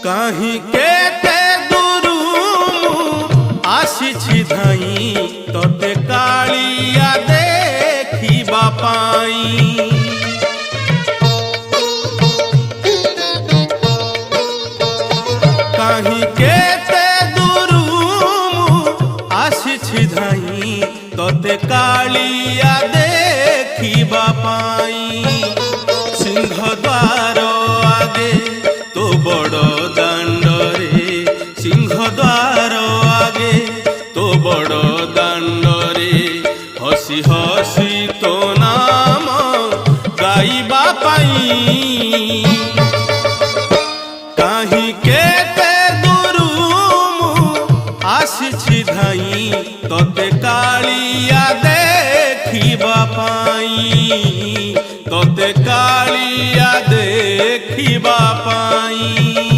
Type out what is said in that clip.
कहीं केते दूरू आसिछि धाई तोते कालिया देखिबा पाई। कहीं केते दूरू आसिछि धाई तोते कालिया देखिबा पाई। सिंहद्वार आगे तो बड़ दांडरे, सिंहद्वार आगे तो बड़ दांडरे हसी हसी तो नाम गाइबा पाई। कहीं केते दूरू आसिछि धाई तोते कालिया देखिबा पाई, तोते कालिया देखिबा पाई।